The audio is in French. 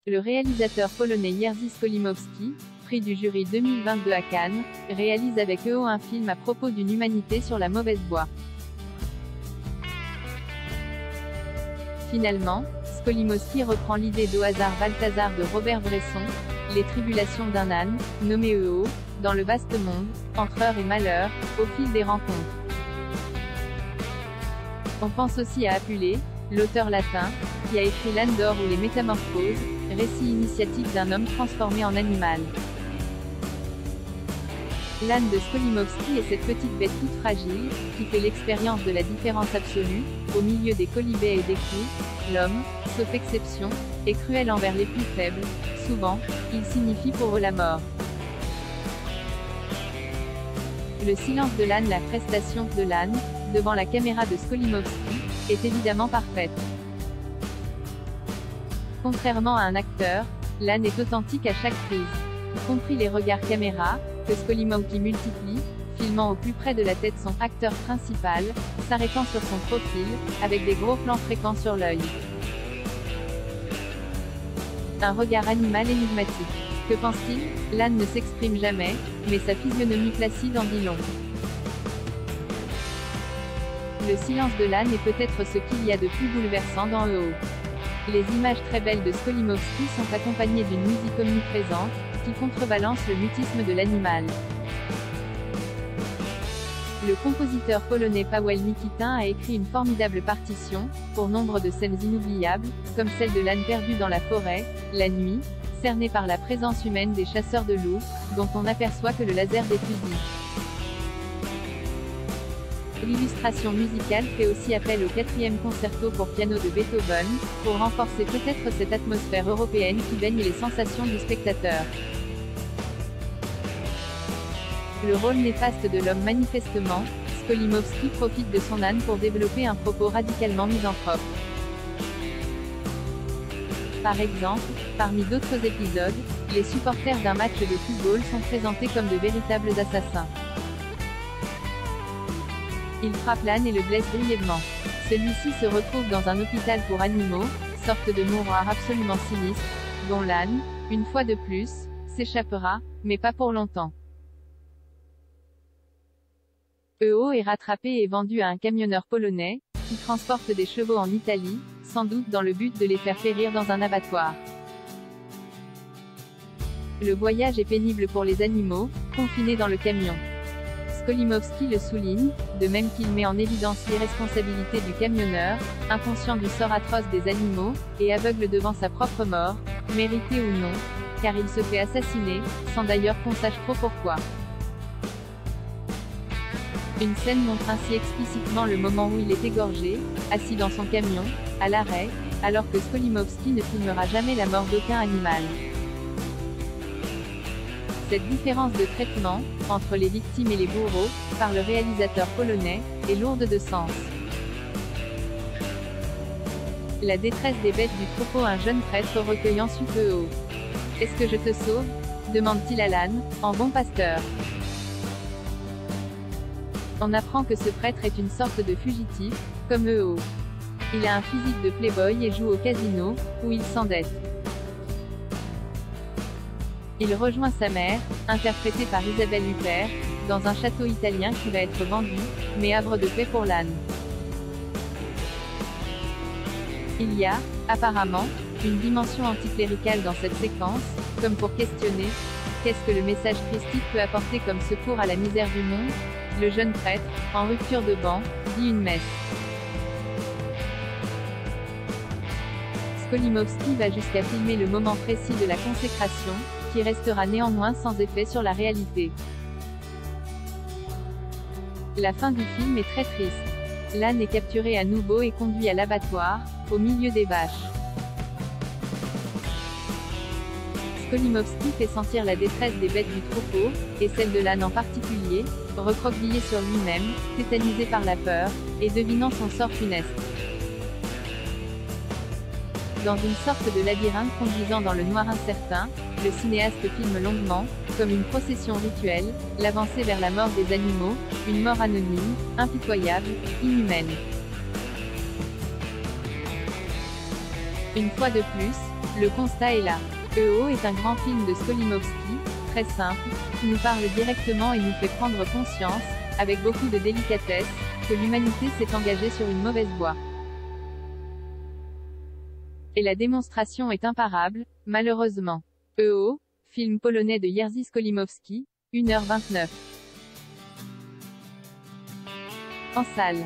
Le réalisateur polonais Jerzy Skolimowski, prix du jury 2022 à Cannes, réalise avec EO un film à propos d'une humanité sur la mauvaise voie. Finalement, Skolimowski reprend l'idée d'Au hasard Balthazar de Robert Bresson, les tribulations d'un âne, nommé EO, dans le vaste monde, entre heurts et malheurs, au fil des rencontres. On pense aussi à Apulée, l'auteur latin, qui a écrit L'âne d'or ou les Métamorphoses, récit initiatique d'un homme transformé en animal. L'âne de Skolimowski est cette petite bête toute fragile, qui fait l'expérience de la différence absolue, au milieu des quolibets et des clous. L'homme, sauf exception, est cruel envers les plus faibles. Souvent, il signifie pour eux la mort. Le silence de l'âne, la prestation de l'âne, devant la caméra de Skolimowski, est évidemment parfaite. Contrairement à un acteur, l'âne est authentique à chaque prise. Y compris les regards caméra, que Skolimowski multiplie, filmant au plus près de la tête son acteur principal, s'arrêtant sur son profil, avec des gros plans fréquents sur l'œil. Un regard animal énigmatique. Que pense-t-il? L'âne ne s'exprime jamais, mais sa physionomie placide en dit long. Le silence de l'âne est peut-être ce qu'il y a de plus bouleversant dans EO. Les images très belles de Skolimowski sont accompagnées d'une musique omniprésente, qui contrebalance le mutisme de l'animal. Le compositeur polonais Paweł Nikitin a écrit une formidable partition, pour nombre de scènes inoubliables, comme celle de l'âne perdu dans la forêt, la nuit, cerné par la présence humaine des chasseurs de loups, dont on n'aperçoit que le laser des fusils. L'illustration musicale fait aussi appel au 4e concerto pour piano de Beethoven, pour renforcer peut-être cette atmosphère européenne qui baigne les sensations du spectateur. Le rôle néfaste de l'homme manifestement, Skolimowski profite de son âne pour développer un propos radicalement misanthrope. Par exemple, parmi d'autres épisodes, les supporters d'un match de football sont présentés comme de véritables assassins. Il frappe l'âne et le blesse grièvement. Celui-ci se retrouve dans un hôpital pour animaux, sorte de mouroir absolument sinistre, dont l'âne, une fois de plus, s'échappera, mais pas pour longtemps. EO est rattrapé et vendu à un camionneur polonais, qui transporte des chevaux en Italie, sans doute dans le but de les faire périr dans un abattoir. Le voyage est pénible pour les animaux, confinés dans le camion. Skolimowski le souligne, de même qu'il met en évidence l'irresponsabilité du camionneur, inconscient du sort atroce des animaux, et aveugle devant sa propre mort, méritée ou non, car il se fait assassiner, sans d'ailleurs qu'on sache trop pourquoi. Une scène montre ainsi explicitement le moment où il est égorgé, assis dans son camion, à l'arrêt, alors que Skolimowski ne filmera jamais la mort d'aucun animal. Cette différence de traitement, entre les victimes et les bourreaux, par le réalisateur polonais, est lourde de sens. La détresse des bêtes du troupeau. Un jeune prêtre recueillant suite EO. Est-ce que je te sauve? Demande-t-il à l'âne, en bon pasteur. On apprend que ce prêtre est une sorte de fugitif, comme EO. Il a un physique de playboy et joue au casino, où il s'endette. Il rejoint sa mère, interprétée par Isabelle Huppert, dans un château italien qui va être vendu, mais havre de paix pour l'âne. Il y a, apparemment, une dimension anticléricale dans cette séquence, comme pour questionner, qu'est-ce que le message christique peut apporter comme secours à la misère du monde? Le jeune prêtre, en rupture de ban, dit une messe. Skolimowski va jusqu'à filmer le moment précis de la consécration, qui restera néanmoins sans effet sur la réalité. La fin du film est très triste. L'âne est capturé à nouveau et conduit à l'abattoir, au milieu des vaches. Skolimowski fait sentir la détresse des bêtes du troupeau, et celle de l'âne en particulier, recroquevillé sur lui-même, tétanisé par la peur, et devinant son sort funeste. Dans une sorte de labyrinthe conduisant dans le noir incertain, le cinéaste filme longuement, comme une procession rituelle, l'avancée vers la mort des animaux, une mort anonyme, impitoyable, inhumaine. Une fois de plus, Le constat est là. EO est un grand film de Skolimowski, très simple, qui nous parle directement et nous fait prendre conscience, avec beaucoup de délicatesse, que l'humanité s'est engagée sur une mauvaise voie. Et la démonstration est imparable, malheureusement. EO, film polonais de Jerzy Skolimowski, 1h29. En salle.